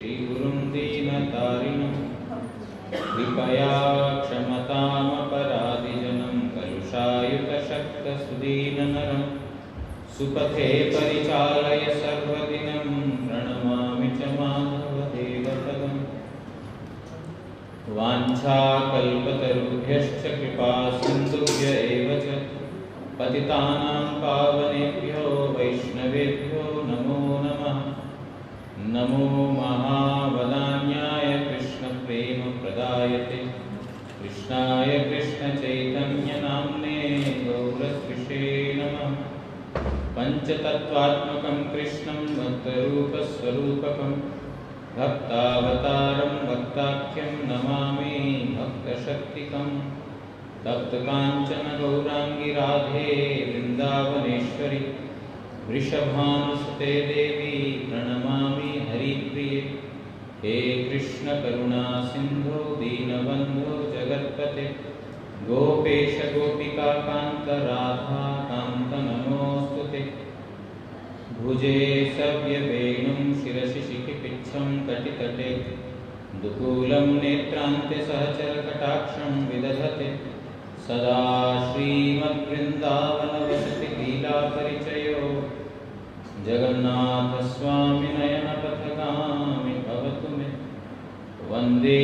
श्रीगुरुं दीनतारिणं कृपया क्षमतामपराधिजनं कलुषायुतशक्तसुदीननरं सुपथे परिचालय सर्वदिनं प्रणमामि च माधवदेवपदम् वाञ्छाकल्पतरुभ्यश्च कृपासिन्धुभ्य एव च पतितानां पावनेभ्यो वैष्णवेभ्यो नमो नमः। नमो महावदान्याय कृष्णप्रेमप्रदायते कृष्णाय कृष्णचैतन्यनाम्ने गौरस्विषे नमः। पञ्चतत्त्वात्मकं कृष्णं भक्तरूपस्वरूपकं भक्तावतारं भक्ताख्यं नमामि भक्तशक्तिकं। तप्तकाञ्चन गौराङ्गी राधे वृन्दावनेश्वरी वृषभानुसुते देवी प्रणमामि हरिप्रिये। हे कृष्ण करुणा सिन्धो दीनबन्धो जगत्पते गोपेश गोपिका कान्त राधा कान्त नमोऽस्तुते। भुजे सव्यवेणुं शिरसि शिखिपिच्छं कटितटे दुकूलं नेत्रान्ते सहचरकटाक्षं विदधते सदा श्रीमद्वृन्दावनवसति लीलापरिचयो जगन्नाथस्वामि नयनपथगामि भवतु मे। वन्दे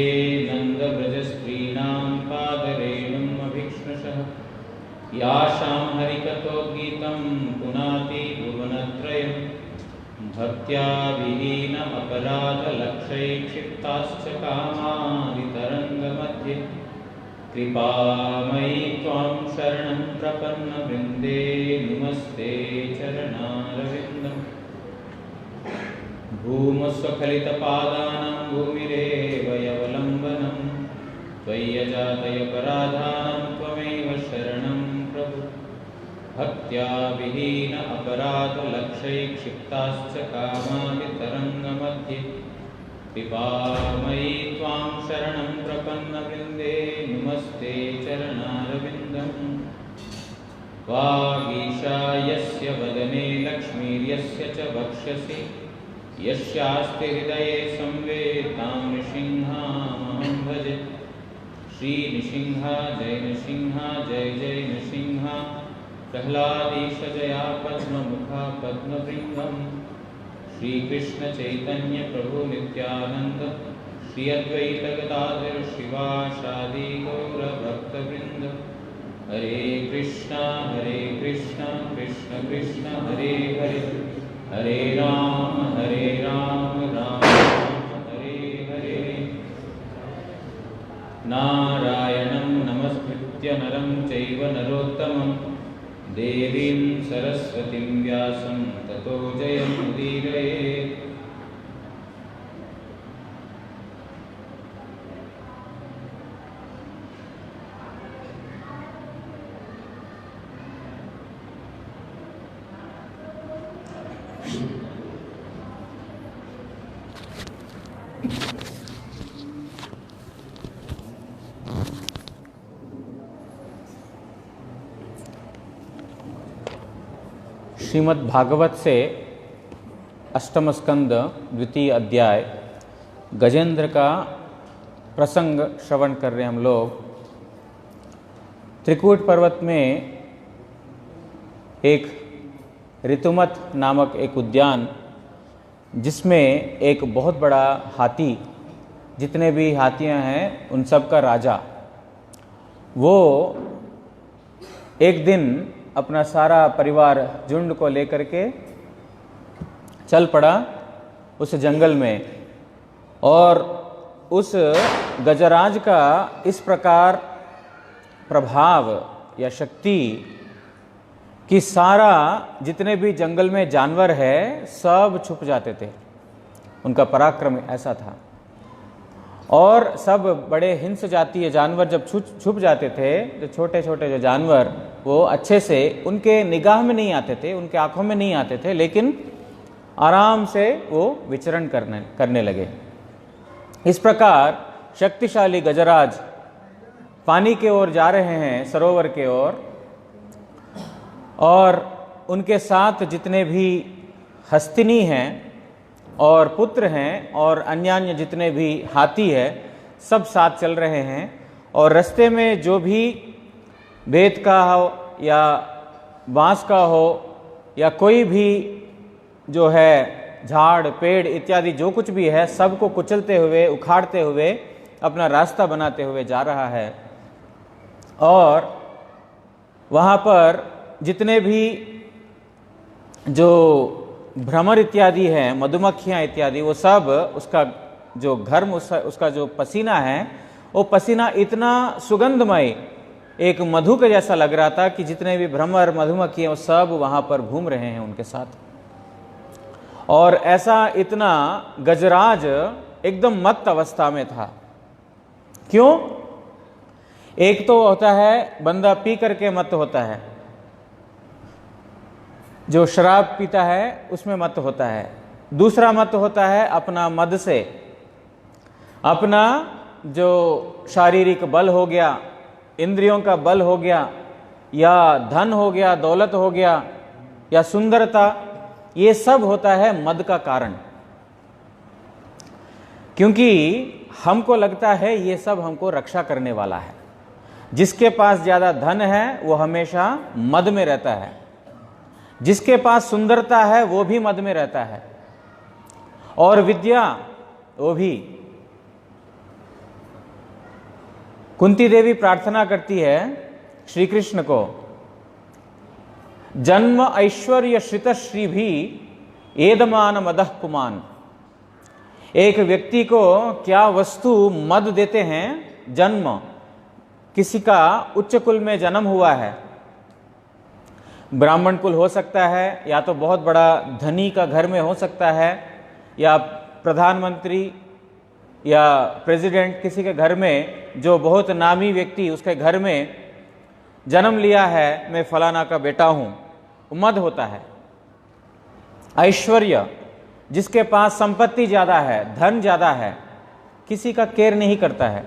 नन्दव्रजस्त्रीणां पादरेणुम् अभीक्ष्णशः यासां हरिकथो गीतं पुनाति भुवनत्रयं भक्त्या विहीनमपराधलक्षैक्षिप्ताश्च कामादितरङ्गमध्ये कृपामयि त्वां शरणं प्रपन्नवृन्दे नमस्ते चरणारविन्दम्। भूमस्वखलितपादानां भूमिरेव यवलम्बनं त्वय्यजातयपराधानां त्वमेव शरणं प्रभु। भक्त्या विहीन अपराधलक्षैक्षिप्ताश्च कामादितरङ्गमध्ये कृपामयि त्वां शरणं प्रपन्नवृन्दे नमस्ते चरणारविन्दम्। वागीशा यस्य वदने लक्ष्मीर्यस्य च वक्षसि यस्यास्ति हृदये संवेद तां नृसिंहामहं भजे। श्रीनृसिंह जय नृसिंह जय जय नृसिंह प्रह्लादीश जया पद्ममुखा पद्मवृन्दम्। श्रीकृष्ण चैतन्य प्रभु नित्यानंद श्री अद्वैत गदाधर शिवासादि गौर भक्तवृंद। हरे कृष्णा कृष्ण कृष्ण हरे हरे हरे राम राम राम हरे हरे। नारायणं नमस्कृत्य नरं चैव नरोत्तमं देवीं सरस्वतीं व्यासं ततो जयमुदीरयेत्। श्रीमद् भागवत से अष्टम स्कंद द्वितीय अध्याय गजेंद्र का प्रसंग श्रवण कर रहे हैं हम लोग। त्रिकूट पर्वत में एक ऋतुमत नामक एक उद्यान, जिसमें एक बहुत बड़ा हाथी, जितने भी हाथियां हैं उन सब का राजा, वो एक दिन अपना सारा परिवार झुंड को लेकर के चल पड़ा उस जंगल में। और उस गजराज का इस प्रकार प्रभाव या शक्ति कि सारा जितने भी जंगल में जानवर है सब छुप जाते थे। उनका पराक्रम ऐसा था। और सब बड़े हिंस जातीय जानवर जब छुप जाते थे, जो छोटे छोटे जो जानवर, वो अच्छे से उनके निगाह में नहीं आते थे, उनके आंखों में नहीं आते थे, लेकिन आराम से वो विचरण करने लगे। इस प्रकार शक्तिशाली गजराज पानी के ओर जा रहे हैं, सरोवर के ओर, और उनके साथ जितने भी हस्तिनी हैं और पुत्र हैं और अन्य जितने भी हाथी है सब साथ चल रहे हैं। और रास्ते में जो भी बेत का हो या बांस का हो या कोई भी जो है झाड़ पेड़ इत्यादि जो कुछ भी है सबको कुचलते हुए उखाड़ते हुए अपना रास्ता बनाते हुए जा रहा है। और वहाँ पर जितने भी जो भ्रमर इत्यादि हैं, मधुमक्खियाँ इत्यादि, वो सब उसका जो घर्म उसका जो पसीना है वो पसीना इतना सुगंधमय एक मधु के जैसा लग रहा था कि जितने भी भ्रमर मधुमक्खी हैं वो सब वहाँ पर घूम रहे हैं उनके साथ। और ऐसा इतना गजराज एकदम मत्त अवस्था में था। क्यों? एक तो होता है बंदा पी करके मत्त होता है, जो शराब पीता है उसमें मत्त होता है। दूसरा मत्त होता है अपना मद से, अपना जो शारीरिक बल हो गया, इंद्रियों का बल हो गया, या धन हो गया, दौलत हो गया, या सुंदरता, ये सब होता है मद का कारण। क्योंकि हमको लगता है ये सब हमको रक्षा करने वाला है। जिसके पास ज्यादा धन है वो हमेशा मद में रहता है, जिसके पास सुंदरता है वो भी मद में रहता है, और विद्या वो भी। कुंती देवी प्रार्थना करती है श्री कृष्ण को, जन्म ऐश्वर्य श्रित श्री भी एदमान मदह पुमान। एक व्यक्ति को क्या वस्तु मद देते हैं? जन्म, किसी का उच्च कुल में जन्म हुआ है, ब्राह्मण कुल हो सकता है, या तो बहुत बड़ा धनी का घर में हो सकता है, या प्रधानमंत्री या प्रेसिडेंट किसी के घर में, जो बहुत नामी व्यक्ति उसके घर में जन्म लिया है, मैं फलाना का बेटा हूं, मद होता है। ऐश्वर्य, जिसके पास संपत्ति ज्यादा है, धन ज्यादा है, किसी का केयर नहीं करता है,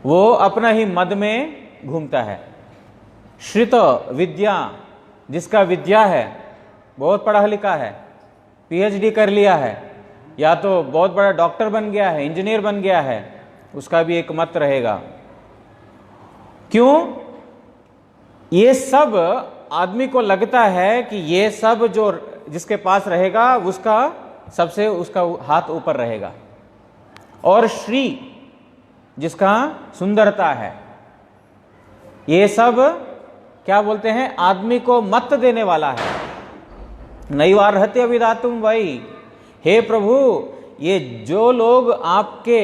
वो अपना ही मद में घूमता है। श्रित विद्या, जिसका विद्या है, बहुत पढ़ा लिखा है, पीएचडी कर लिया है, या तो बहुत बड़ा डॉक्टर बन गया है, इंजीनियर बन गया है, उसका भी एक मत रहेगा। क्यों? ये सब आदमी को लगता है कि ये सब जो जिसके पास रहेगा उसका सबसे उसका हाथ ऊपर रहेगा। और श्री, जिसका सुंदरता है, ये सब क्या बोलते हैं? आदमी को मत देने वाला है। नैवार्हत्य विधातुम वही, हे प्रभु, ये जो लोग आपके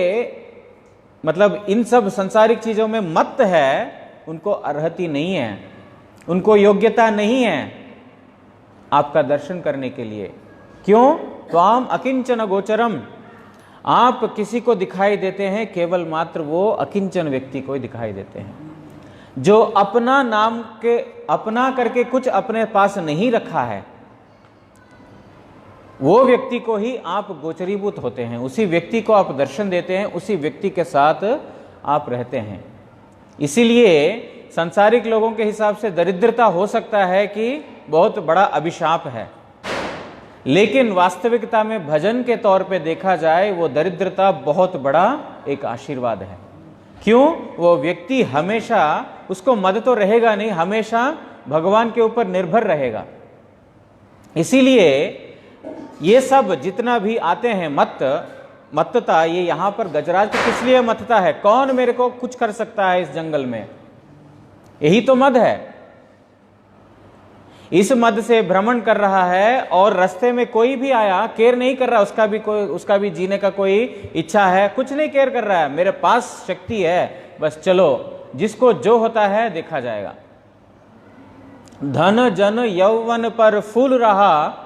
मतलब इन सब सांसारिक चीजों में मत है, उनको अर्हति नहीं है, उनको योग्यता नहीं है आपका दर्शन करने के लिए। क्यों? त्वाम अकिंचन गोचरम, आप किसी को दिखाई देते हैं केवल मात्र वो अकिंचन व्यक्ति को ही दिखाई देते हैं, जो अपना नाम के अपना करके कुछ अपने पास नहीं रखा है, वो व्यक्ति को ही आप गोचरीभूत होते हैं, उसी व्यक्ति को आप दर्शन देते हैं, उसी व्यक्ति के साथ आप रहते हैं। इसीलिए सांसारिक लोगों के हिसाब से दरिद्रता हो सकता है कि बहुत बड़ा अभिशाप है, लेकिन वास्तविकता में भजन के तौर पे देखा जाए वो दरिद्रता बहुत बड़ा एक आशीर्वाद है। क्यों? वो व्यक्ति हमेशा, उसको मद तो रहेगा नहीं, हमेशा भगवान के ऊपर निर्भर रहेगा। इसीलिए ये सब जितना भी आते हैं मत्तता, ये यहां पर गजराज को किस लिए मत्तता है? कौन मेरे को कुछ कर सकता है इस जंगल में? यही तो मद है। इस मद से भ्रमण कर रहा है और रास्ते में कोई भी आया केयर नहीं कर रहा, उसका भी जीने का कोई इच्छा है, कुछ नहीं केयर कर रहा है, मेरे पास शक्ति है, बस चलो, जिसको जो होता है देखा जाएगा। धन जन यौवन पर फूल रहा,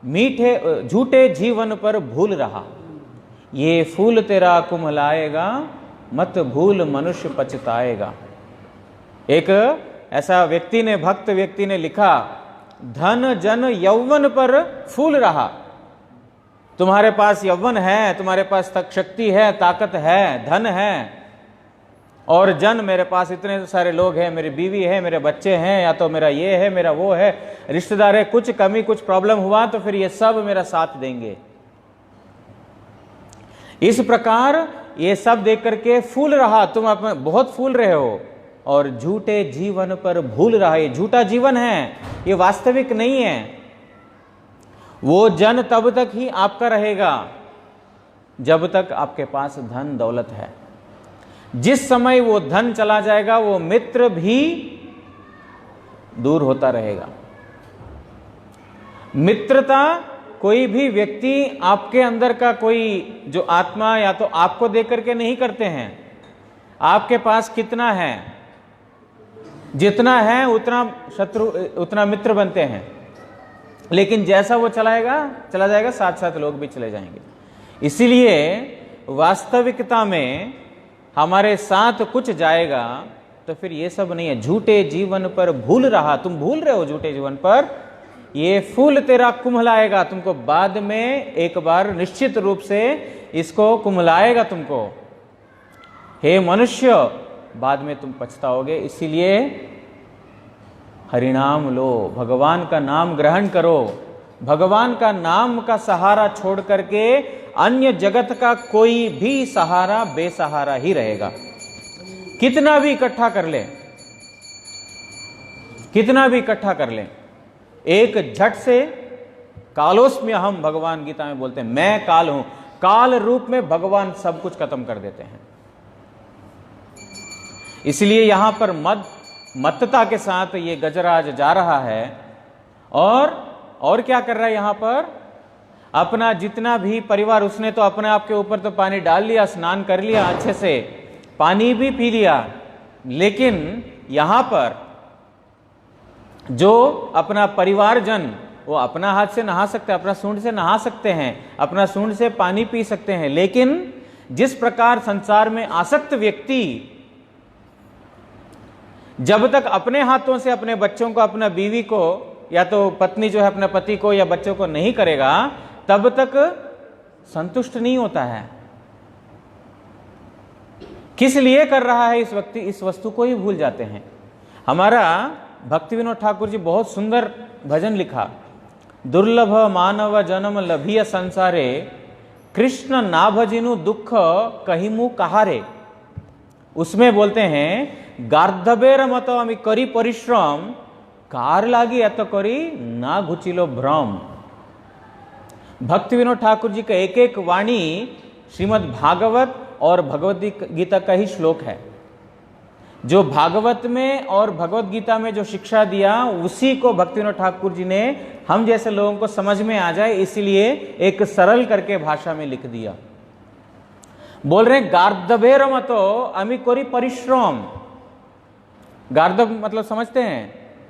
मीठे झूठे जीवन पर भूल रहा, ये फूल तेरा कुम्हलाएगा, मत भूल मनुष्य पछताएगा। एक ऐसा व्यक्ति ने, भक्त व्यक्ति ने लिखा, धन जन यौवन पर फूल रहा। तुम्हारे पास यौवन है, तुम्हारे पास तक शक्ति है, ताकत है, धन है, और जन मेरे पास इतने सारे लोग हैं, मेरी बीवी है, मेरे बच्चे हैं, या तो मेरा ये है, मेरा वो है, रिश्तेदार है, कुछ कमी कुछ प्रॉब्लम हुआ तो फिर ये सब मेरा साथ देंगे। इस प्रकार ये सब देख करके फूल रहा, तुम अपने बहुत फूल रहे हो और झूठे जीवन पर भूल रहा। ये झूठा जीवन है, ये वास्तविक नहीं है। वो जन तब तक ही आपका रहेगा जब तक आपके पास धन दौलत है। जिस समय वो धन चला जाएगा वो मित्र भी दूर होता रहेगा। मित्रता, कोई भी व्यक्ति आपके अंदर का कोई जो आत्मा या तो आपको देख करके नहीं करते हैं, आपके पास कितना है, जितना है उतना शत्रु, उतना मित्र बनते हैं। लेकिन जैसा वो चला जाएगा साथ साथ लोग भी चले जाएंगे। इसीलिए वास्तविकता में हमारे साथ कुछ जाएगा तो फिर ये सब नहीं है। झूठे जीवन पर भूल रहा, तुम भूल रहे हो झूठे जीवन पर, ये फूल तेरा कुम्हलाएगा तुमको, बाद में एक बार निश्चित रूप से इसको कुम्हलाएगा तुमको। हे मनुष्य, बाद में तुम पछताओगे। इसीलिए हरिनाम लो, भगवान का नाम ग्रहण करो। भगवान का नाम का सहारा छोड़ करके अन्य जगत का कोई भी सहारा बेसहारा ही रहेगा। कितना भी इकट्ठा कर ले, कितना भी इकट्ठा कर ले, एक झट से कालोस्म्य हम, भगवान गीता में बोलते हैं मैं काल हूं, काल रूप में भगवान सब कुछ खत्म कर देते हैं। इसलिए यहां पर मत्तता के साथ ये गजराज जा रहा है और क्या कर रहा है यहां पर, अपना जितना भी परिवार, उसने तो अपने आप के ऊपर तो पानी डाल लिया, स्नान कर लिया अच्छे से, पानी भी पी लिया, लेकिन यहां पर जो अपना परिवारजन, वो अपना हाथ से नहा सकते हैं, अपना सूंड से नहा सकते हैं, अपना सूंड से पानी पी सकते हैं। लेकिन जिस प्रकार संसार में आसक्त व्यक्ति जब तक अपने हाथों से अपने बच्चों को, अपना बीवी को, या तो पत्नी जो है अपने पति को या बच्चों को नहीं करेगा, तब तक संतुष्ट नहीं होता है। किस लिए कर रहा है इस व्यक्ति, इस वस्तु को ही भूल जाते हैं। हमारा भक्ति विनोद ठाकुर जी बहुत सुंदर भजन लिखा, दुर्लभ मानव जन्म लभिय संसारे, कृष्ण ना भजिनु दुख कहिमु कहारे। उसमें बोलते हैं गार्धबेर मत अमी करी परिश्रम, कार लागी एत करी ना घुचिलो भ्रम। भक्ति विनोद ठाकुर जी का एक एक वाणी श्रीमद् भागवत और भगवद गीता का ही श्लोक है। जो भागवत में और भगवद गीता में जो शिक्षा दिया, उसी को भक्ति विनोद ठाकुर जी ने हम जैसे लोगों को समझ में आ जाए इसलिए एक सरल करके भाषा में लिख दिया। बोल रहे गार्धबेर मतो अमी कोरी परिश्रम। गार्धब मतलब समझते हैं,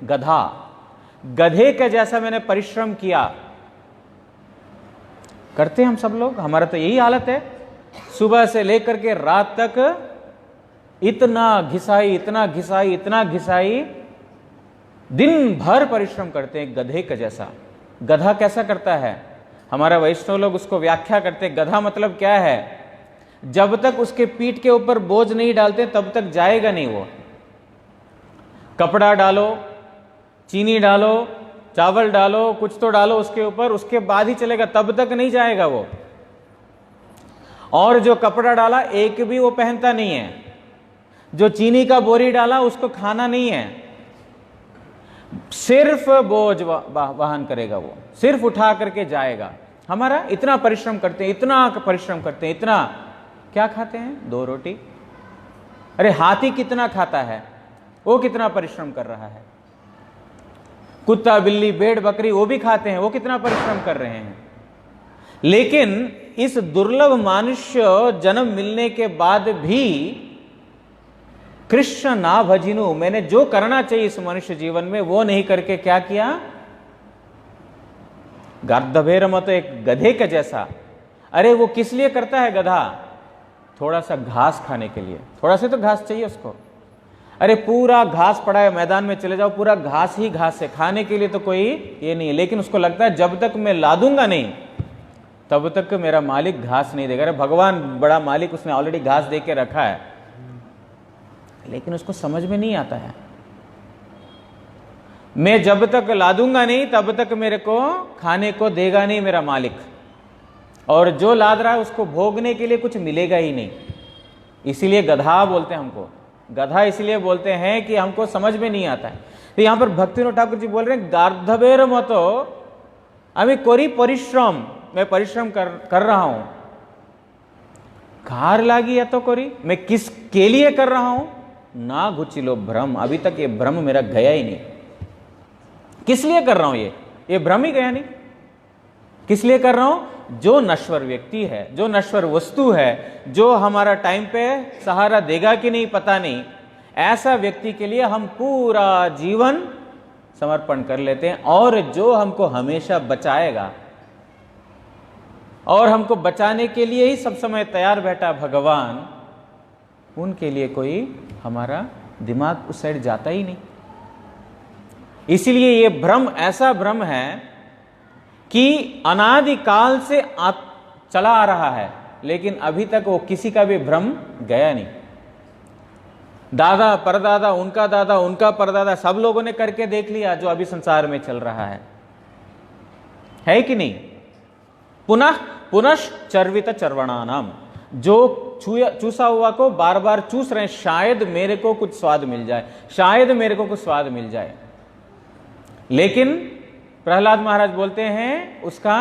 गधा, गधे के जैसा मैंने परिश्रम किया। करते हैं हम सब लोग, हमारा तो यही हालत है। सुबह से लेकर के रात तक इतना घिसाई, इतना घिसाई, इतना घिसाई, दिन भर परिश्रम करते हैं गधे का जैसा। गधा कैसा करता है? हमारा वैष्णव लोग उसको व्याख्या करते हैं, गधा मतलब क्या है, जब तक उसके पीठ के ऊपर बोझ नहीं डालते तब तक जाएगा नहीं वो। कपड़ा डालो, चीनी डालो, चावल डालो, कुछ तो डालो उसके ऊपर, उसके बाद ही चलेगा, तब तक नहीं जाएगा वो। और जो कपड़ा डाला एक भी वो पहनता नहीं है, जो चीनी का बोरी डाला उसको खाना नहीं है, सिर्फ बोझ वाहन करेगा वो, सिर्फ उठा करके जाएगा। हमारा इतना परिश्रम करते हैं, इतना परिश्रम करते हैं, इतना क्या खाते हैं? 2 रोटी। अरे हाथी कितना खाता है, वो कितना परिश्रम कर रहा है। कुत्ता, बिल्ली, भेड़, बकरी वो भी खाते हैं, वो कितना परिश्रम कर रहे हैं। लेकिन इस दुर्लभ मनुष्य जन्म मिलने के बाद भी कृष्ण ना भजिनु, मैंने जो करना चाहिए इस मनुष्य जीवन में वो नहीं करके क्या किया? गार्धबेर मत, एक गधे के जैसा। अरे वो किस लिए करता है गधा? थोड़ा सा घास खाने के लिए, थोड़ा सा तो घास चाहिए उसको। अरे पूरा घास पड़ा है, मैदान में चले जाओ, पूरा घास ही घास है, खाने के लिए तो कोई ये नहीं है। लेकिन उसको लगता है जब तक मैं ला दूंगा नहीं तब तक मेरा मालिक घास नहीं देगा। अरे भगवान बड़ा मालिक, उसने ऑलरेडी घास दे के रखा है। लेकिन उसको समझ में नहीं आता है। मैं जब तक ला दूंगा नहीं तब तक मेरे को खाने को देगा नहीं मेरा मालिक, और जो लाद रहा है उसको भोगने के लिए कुछ मिलेगा ही नहीं। इसीलिए गधा बोलते हैं हमको, गधा इसलिए बोलते हैं कि हमको समझ में नहीं आता है। तो यहां पर भक्तिविनोद ठाकुर जी बोल रहे हैं, गार्धवेर मतो अभी कोरी परिश्रम, मैं परिश्रम कर रहा हूं। कार लागी या तो कोरी, मैं किसके लिए कर रहा हूं ना घुचिलो भ्रम, अभी तक ये भ्रम मेरा गया ही नहीं। किस लिए कर रहा हूं ये भ्रम ही गया नहीं। किस लिए कर रहा हूं? जो नश्वर व्यक्ति है, जो नश्वर वस्तु है, जो हमारा टाइम पे सहारा देगा कि नहीं पता नहीं, ऐसा व्यक्ति के लिए हम पूरा जीवन समर्पण कर लेते हैं। और जो हमको हमेशा बचाएगा और हमको बचाने के लिए ही सब समय तैयार बैठा भगवान, उनके लिए कोई हमारा दिमाग उस साइड जाता ही नहीं। इसीलिए ये भ्रम ऐसा भ्रम है कि अनादिकाल से चला आ रहा है, लेकिन अभी तक वो किसी का भी भ्रम गया नहीं। दादा परदादा, उनका परदादा, सब लोगों ने करके देख लिया जो अभी संसार में चल रहा है कि नहीं। पुनश्चर्वित चर्वणानाम, जो चूसा हुआ को बार बार चूस रहे हैं, शायद मेरे को कुछ स्वाद मिल जाए, शायद मेरे को कुछ स्वाद मिल जाए। लेकिन प्रहलाद महाराज बोलते हैं उसका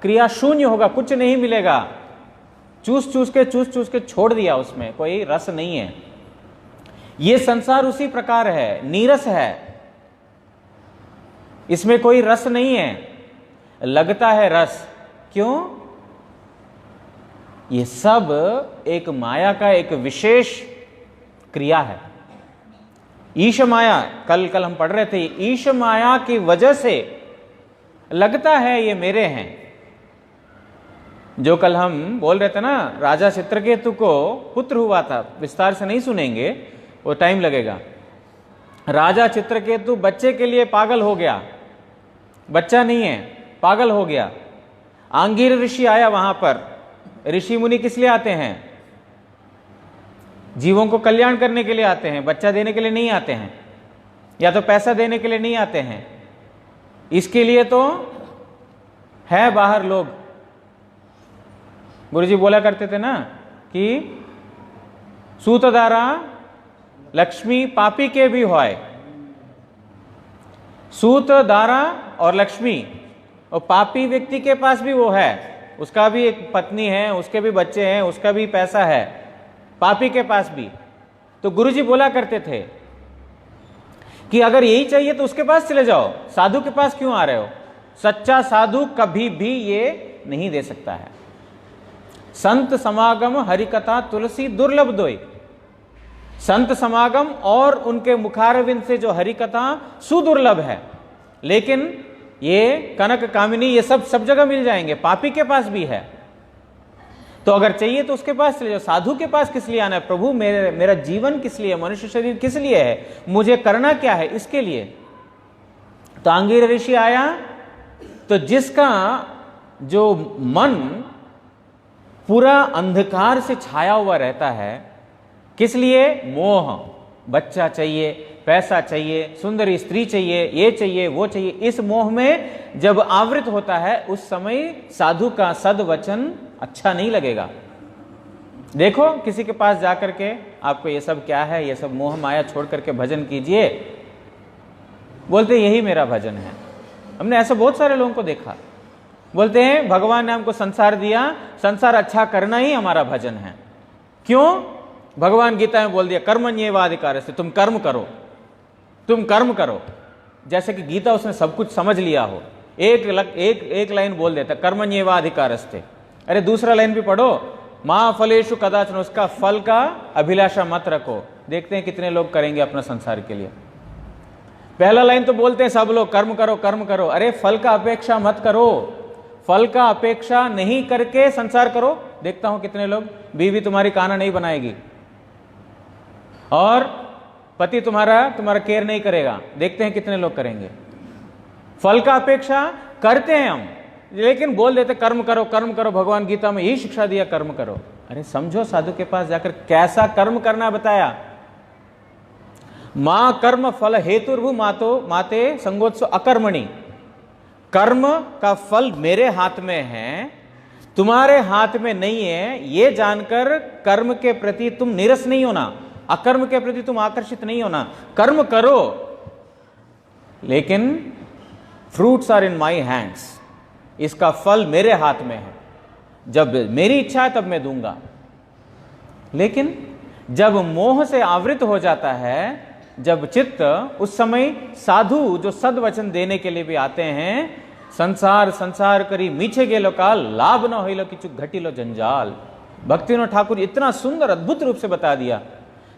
क्रिया शून्य होगा, कुछ नहीं मिलेगा। चूस चूस के छोड़ दिया, उसमें कोई रस नहीं है। ये संसार उसी प्रकार है, नीरस है, इसमें कोई रस नहीं है। लगता है रस, क्यों? ये सब एक माया का एक विशेष क्रिया है। ईश माया, कल हम पढ़ रहे थे, ईश माया की वजह से लगता है ये मेरे हैं। जो कल हम बोल रहे थे ना, राजा चित्रकेतु को पुत्र हुआ था, विस्तार से नहीं सुनेंगे, वो टाइम लगेगा। राजा चित्रकेतु बच्चे के लिए पागल हो गया, बच्चा नहीं है, पागल हो गया। आंगीर ऋषि आया वहां पर। ऋषि मुनि किस लिए आते हैं? जीवों को कल्याण करने के लिए आते हैं, बच्चा देने के लिए नहीं आते हैं, या तो पैसा देने के लिए नहीं आते हैं। इसके लिए तो है बाहर लोग। गुरुजी बोला करते थे ना कि सूतदारा लक्ष्मी पापी के भी होय। सूत, दारा और लक्ष्मी, और पापी व्यक्ति के पास भी वो है, उसका भी एक पत्नी है, उसके भी बच्चे हैं, उसका भी पैसा है, पापी के पास भी। तो गुरुजी बोला करते थे कि अगर यही चाहिए तो उसके पास चले जाओ, साधु के पास क्यों आ रहे हो? सच्चा साधु कभी भी ये नहीं दे सकता है। संत समागम हरिकथा तुलसी दुर्लभ दोई। संत समागम और उनके मुखारविंद से जो हरिकथा सुदुर्लभ है, लेकिन ये कनक कामिनी ये सब जगह मिल जाएंगे, पापी के पास भी है। तो अगर चाहिए तो उसके पास चले जाओ। साधु के पास किस लिए आना है? प्रभु मेरा जीवन किस लिए, मनुष्य शरीर किस लिए है, मुझे करना क्या है, इसके लिए। तो आंगीर ऋषि आया, तो जिसका जो मन पूरा अंधकार से छाया हुआ रहता है, किस लिए? मोह, बच्चा चाहिए, पैसा चाहिए, सुंदरी स्त्री चाहिए, ये चाहिए, वो चाहिए। इस मोह में जब आवृत होता है, उस समय साधु का सद्वचन अच्छा नहीं लगेगा। देखो किसी के पास जाकर के आपको ये सब क्या है, ये सब मोह माया छोड़ करके भजन कीजिए, बोलते यही मेरा भजन है। हमने ऐसे बहुत सारे लोगों को देखा, बोलते हैं भगवान ने हमको संसार दिया, संसार अच्छा करना ही हमारा भजन है। क्यों? भगवान गीता में बोल दिया कर्मण्येवाधिकार से, तुम कर्म करो, तुम कर्म करो। जैसे कि गीता उसने सब कुछ समझ लिया हो। एक लाइन बोल देता कर्मण्येवाधिकारस्ते, अरे दूसरा लाइन भी पढ़ो, मां फलेषु कदाचन, उसका फल का अभिलाषा मत रखो। देखते हैं कितने लोग करेंगे अपना संसार के लिए। पहला लाइन तो बोलते हैं सब लोग कर्म करो कर्म करो, अरे फल का अपेक्षा मत करो, फल का अपेक्षा नहीं करके संसार करो। देखता हूं कितने लोग, बीवी तुम्हारी काना नहीं बनाएगी और पति तुम्हारा केयर नहीं करेगा। देखते हैं कितने लोग करेंगे। फल का अपेक्षा करते हैं हम, लेकिन बोल देते कर्म करो कर्म करो। भगवान गीता में यही शिक्षा दिया, कर्म करो। अरे समझो, साधु के पास जाकर कैसा कर्म करना बताया। मां कर्म फल हेतुर्भु मातो माते संगोत्सव अकर्मणि। कर्म का फल मेरे हाथ में है, तुम्हारे हाथ में नहीं है, ये जानकर कर्म के प्रति तुम नीरस नहीं होना, अकर्म के प्रति तुम आकर्षित नहीं होना। कर्म करो, लेकिन fruits are in my hands, इसका फल मेरे हाथ में है। जब मेरी इच्छा है तब मैं दूंगा। लेकिन जब मोह से आवृत हो जाता है, जब चित्त, उस समय साधु जो सद्वचन देने के लिए भी आते हैं, संसार संसार करी मीछे गेलो काल, लाभ न होइलो किछु घटिलो जंजाल। भक्तिविनोद ठाकुर इतना सुंदर अद्भुत रूप से बता दिया।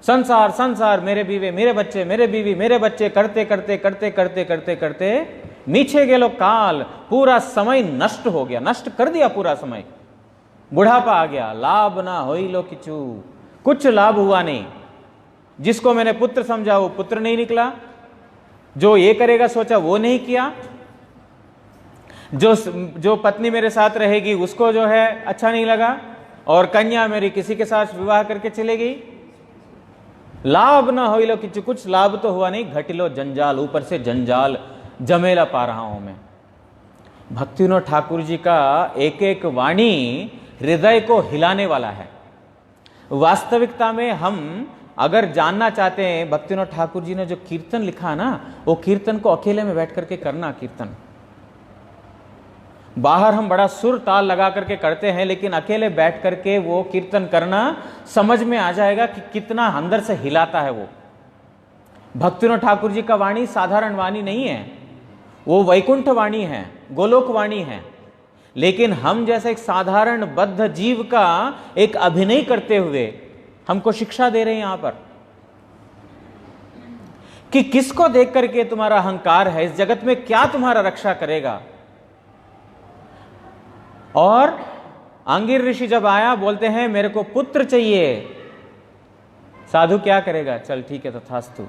संसार संसार, मेरे बीवे मेरे बच्चे, मेरे बीवी मेरे बच्चे, करते करते करते करते करते करते मीछे गेलो काल, पूरा समय नष्ट हो गया, नष्ट कर दिया पूरा समय। बुढ़ापा आ गया, लाभ ना होइलो किछु, कुछ लाभ हुआ नहीं। जिसको मैंने पुत्र समझा वो पुत्र नहीं निकला, जो ये करेगा सोचा वो नहीं किया, जो पत्नी मेरे साथ रहेगी उसको जो है अच्छा नहीं लगा, और कन्या मेरी किसी के साथ विवाह करके चले गई। लाभ ना होइलो किछु, कुछ लाभ तो हुआ नहीं, घटिलो जंजाल, ऊपर से जंजाल जमेला पा रहा हूं मैं। भक्तिविनोद ठाकुर जी का एक एक वाणी हृदय को हिलाने वाला है। वास्तविकता में हम अगर जानना चाहते हैं, भक्तिविनोद ठाकुर जी ने जो कीर्तन लिखा ना, वो कीर्तन को अकेले में बैठ करके करना। कीर्तन बाहर हम बड़ा सुर ताल लगा करके करते हैं, लेकिन अकेले बैठ करके वो कीर्तन करना, समझ में आ जाएगा कि कितना अंदर से हिलाता है वो। भक्तिविनोद ठाकुर जी का वाणी साधारण वाणी नहीं है, वो वैकुंठ वाणी है, गोलोक वाणी है। लेकिन हम जैसे एक साधारण बद्ध जीव का एक अभिनय करते हुए हमको शिक्षा दे रहे हैं यहां पर कि किसको देख करके तुम्हारा अहंकार है, इस जगत में क्या तुम्हारा रक्षा करेगा। और आंगिर ऋषि जब आया, बोलते हैं मेरे को पुत्र चाहिए। साधु क्या करेगा, चल ठीक है तथास्तु,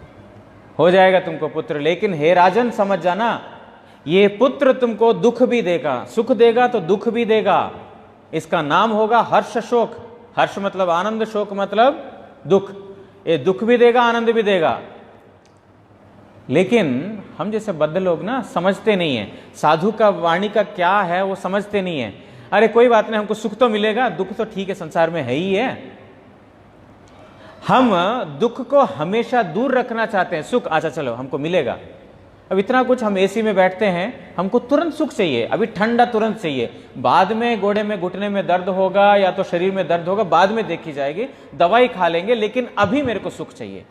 हो जाएगा तुमको पुत्र, लेकिन हे राजन समझ जाना, ये पुत्र तुमको दुख भी देगा, सुख देगा तो दुख भी देगा। इसका नाम होगा हर्ष शोक। हर्ष मतलब आनंद, शोक मतलब दुख। ये दुख भी देगा, आनंद भी देगा। लेकिन हम जैसे बद्ध लोग ना समझते नहीं है, साधु का वाणी का क्या है वो समझते नहीं है। अरे कोई बात नहीं, हमको सुख तो मिलेगा, दुख तो ठीक है संसार में है ही है। हम दुख को हमेशा दूर रखना चाहते हैं, सुख अच्छा चलो हमको मिलेगा। अब इतना कुछ हम एसी में बैठते हैं, हमको तुरंत सुख चाहिए, अभी ठंडा तुरंत चाहिए, बाद में गोड़े में घुटने में दर्द होगा या तो शरीर में दर्द होगा, बाद में देखी जाएगी, दवाई खा लेंगे, लेकिन अभी मेरे को सुख चाहिए।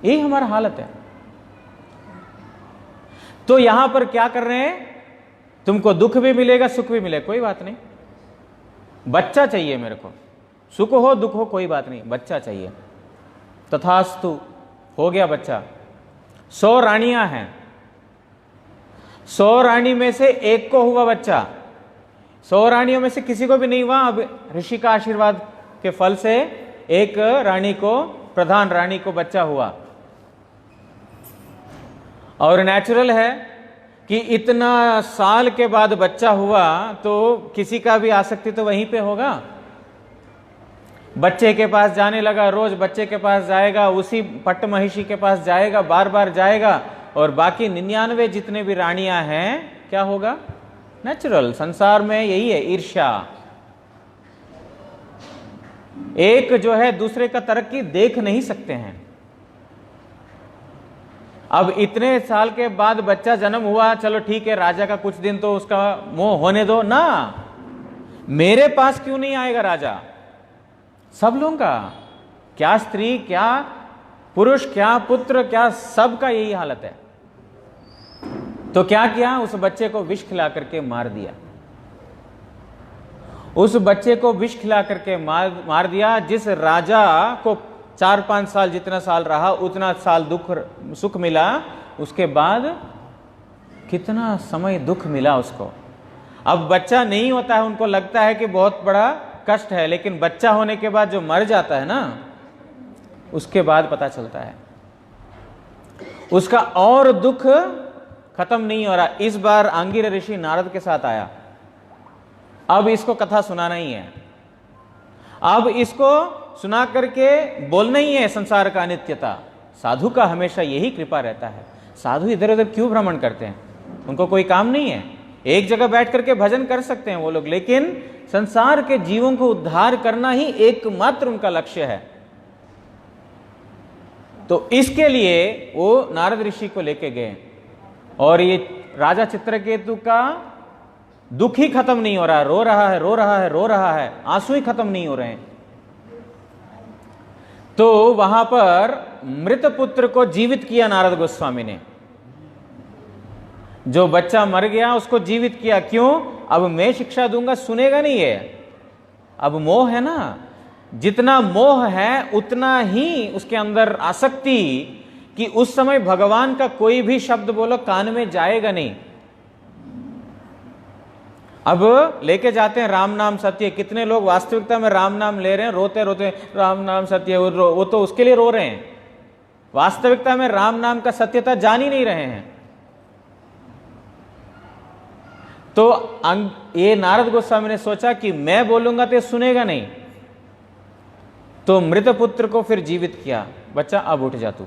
यही हमारा हालत है। तो यहां पर क्या कर रहे हैं, तुमको दुख भी मिलेगा सुख भी मिलेगा, कोई बात नहीं, बच्चा चाहिए मेरे को, सुख हो दुख हो कोई बात नहीं, बच्चा चाहिए। तथास्तु, हो गया बच्चा। 100 रानियां हैं, 100 रानी में से एक को हुआ बच्चा, 100 रानियों में से किसी को भी नहीं हुआ। अब ऋषि का आशीर्वाद के फल से एक रानी को, प्रधान रानी को बच्चा हुआ। और नेचुरल है कि इतना साल के बाद बच्चा हुआ तो किसी का भी आसक्ति तो वहीं पे होगा। बच्चे के पास जाने लगा, रोज बच्चे के पास जाएगा, उसी पट्ट महिषी के पास जाएगा, बार बार जाएगा। और बाकी 99 जितने भी रानियां हैं, क्या होगा, नेचुरल। संसार में यही है, ईर्ष्या। एक जो है दूसरे का तरक्की देख नहीं सकते हैं। अब इतने साल के बाद बच्चा जन्म हुआ, चलो ठीक है, राजा का कुछ दिन तो उसका मोह होने दो ना, मेरे पास क्यों नहीं आएगा राजा। सब लोगों का, क्या स्त्री, क्या पुरुष, क्या पुत्र, क्या सबका यही हालत है। तो क्या किया, उस बच्चे को विष खिला करके मार दिया। उस बच्चे को विष खिला करके मार दिया। जिस राजा को 4-5 साल जितना साल रहा उतना साल दुख सुख मिला, उसके बाद कितना समय दुख मिला उसको। अब बच्चा नहीं होता है, उनको लगता है कि बहुत बड़ा कष्ट है, लेकिन बच्चा होने के बाद जो मर जाता है ना, उसके बाद पता चलता है उसका और दुख खत्म नहीं हो रहा। इस बार आंगिर ऋषि नारद के साथ आया। अब इसको कथा सुनाना ही है, अब इसको सुना करके बोलना ही है संसार का अनित्यता, साधु का हमेशा यही कृपा रहता है। साधु इधर उधर क्यों भ्रमण करते हैं? उनको कोई काम नहीं है, एक जगह बैठ करके भजन कर सकते हैं वो लोग, लेकिन संसार के जीवों को उद्धार करना ही एकमात्र उनका लक्ष्य है। तो इसके लिए वो नारद ऋषि को लेके गए, और ये राजा चित्रकेतु का दुख ही खत्म नहीं हो रहा है, रो रहा है, रो रहा है, रो रहा है, आंसू ही खत्म नहीं हो रहे हैं। तो वहां पर मृत पुत्र को जीवित किया नारद गोस्वामी ने। जो बच्चा मर गया उसको जीवित किया। क्यों? अब मैं शिक्षा दूंगा, सुनेगा नहीं है। अब मोह है ना, जितना मोह है उतना ही उसके अंदर आसक्ति, कि उस समय भगवान का कोई भी शब्द बोलो कान में जाएगा नहीं। अब लेके जाते हैं राम नाम सत्य, कितने लोग वास्तविकता में राम नाम ले रहे हैं, रोते रोते राम नाम सत्य, वो तो उसके लिए रो रहे हैं, वास्तविकता में राम नाम का सत्यता जान ही नहीं रहे हैं। तो ये नारद गोस्वामी ने सोचा कि मैं बोलूंगा तो सुनेगा नहीं, तो मृत पुत्र को फिर जीवित किया। बच्चा अब उठ जा तू।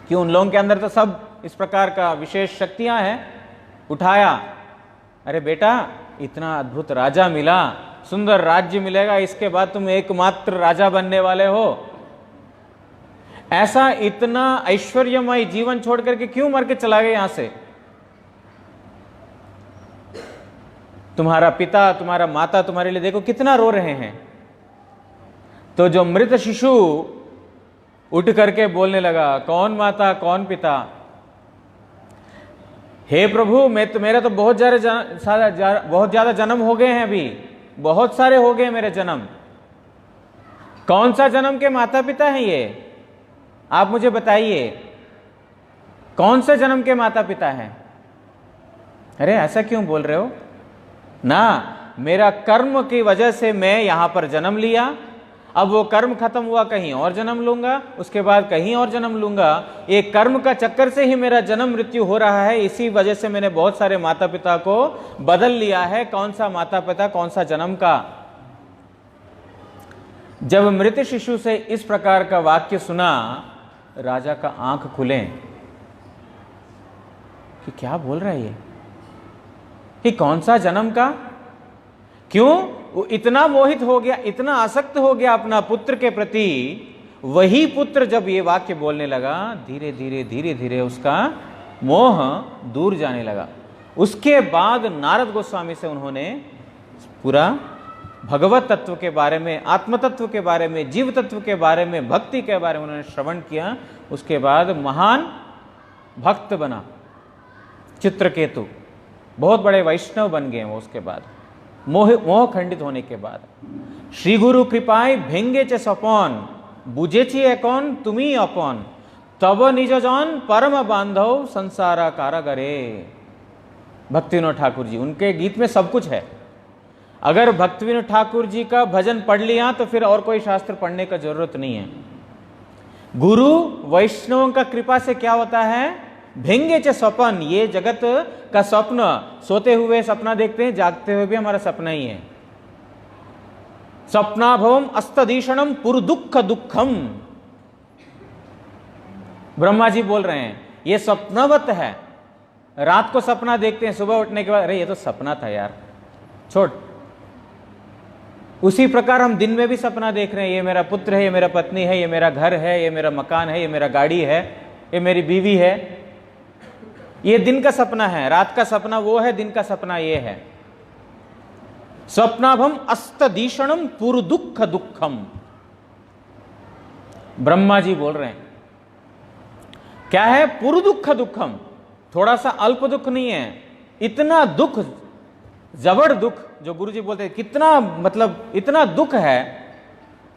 क्यों? उन लोगों के अंदर तो सब इस प्रकार का विशेष शक्तियां हैं। उठाया, अरे बेटा इतना अद्भुत राजा मिला, सुंदर राज्य मिलेगा, इसके बाद तुम एकमात्र राजा बनने वाले हो, ऐसा इतना ऐश्वर्यमय जीवन छोड़ करके क्यों मर के चला गया यहां से? तुम्हारा पिता, तुम्हारा माता तुम्हारे लिए देखो कितना रो रहे हैं। तो जो मृत शिशु उठ करके बोलने लगा, कौन माता कौन पिता? हे प्रभु, मेरा तो बहुत ज्यादा जन्म हो गए हैं, अभी बहुत सारे हो गए मेरे जन्म। कौन सा जन्म के माता पिता हैं ये? आप मुझे बताइए, कौन से जन्म के माता पिता हैं? अरे ऐसा क्यों बोल रहे हो? ना, मेरा कर्म की वजह से मैं यहां पर जन्म लिया, अब वो कर्म खत्म हुआ, कहीं और जन्म लूंगा, उसके बाद कहीं और जन्म लूंगा। ये कर्म का चक्कर से ही मेरा जन्म मृत्यु हो रहा है। इसी वजह से मैंने बहुत सारे माता पिता को बदल लिया है। कौन सा माता पिता, कौन सा जन्म का? जब मृत शिशु से इस प्रकार का वाक्य सुना, राजा का आंख खुले कि क्या बोल रहा है ये, कि कौन सा जन्म का? क्यों? वो इतना मोहित हो गया, इतना आसक्त हो गया अपना पुत्र के प्रति। वही पुत्र जब ये वाक्य बोलने लगा, धीरे धीरे धीरे धीरे उसका मोह दूर जाने लगा। उसके बाद नारद गोस्वामी से उन्होंने पूरा भगवत तत्व के बारे में, आत्म तत्व के बारे में, जीव तत्व के बारे में, भक्ति के बारे में उन्होंने श्रवण किया। उसके बाद महान भक्त बना चित्रकेतु, बहुत बड़े वैष्णव बन गए वो। उसके बाद मोह खंडित होने के बाद, श्री गुरु कृपाय भेंगे चे सपन बुझेछि एकोन तुमी अपन तब निज जन परम बांधव संसारा कारागरे। भक्तिविनोद ठाकुर जी, उनके गीत में सब कुछ है। अगर भक्तिविनोद ठाकुर जी का भजन पढ़ लिया तो फिर और कोई शास्त्र पढ़ने का जरूरत नहीं है। गुरु वैष्णवों का कृपा से क्या होता है? भेंगे च स्वपन, ये जगत का स्वप्न, सोते हुए सपना देखते हैं, जागते हुए भी हमारा सपना ही है। स्वप्नाभवम अस्तदीषणम पुर दुख दुखम, ब्रह्मा जी बोल रहे हैं, ये स्वप्नवत है। रात को सपना देखते हैं, सुबह उठने के बाद अरे ये तो सपना था यार, छोड़। उसी प्रकार हम दिन में भी सपना देख रहे हैं, ये मेरा पुत्र है, ये मेरा पत्नी है, ये मेरा घर है, ये मेरा मकान है, ये मेरा गाड़ी है, ये मेरी बीवी है। ये दिन का सपना है, रात का सपना वो है, दिन का सपना ये है। स्वप्नाभम अस्तदीषणम पुर दुख दुखम, ब्रह्मा जी बोल रहे हैं। क्या है? पुर दुख दुखम, थोड़ा सा अल्प दुख नहीं है, इतना दुख, जबड़ दुख, जो गुरुजी बोलते हैं कितना, मतलब इतना दुख है,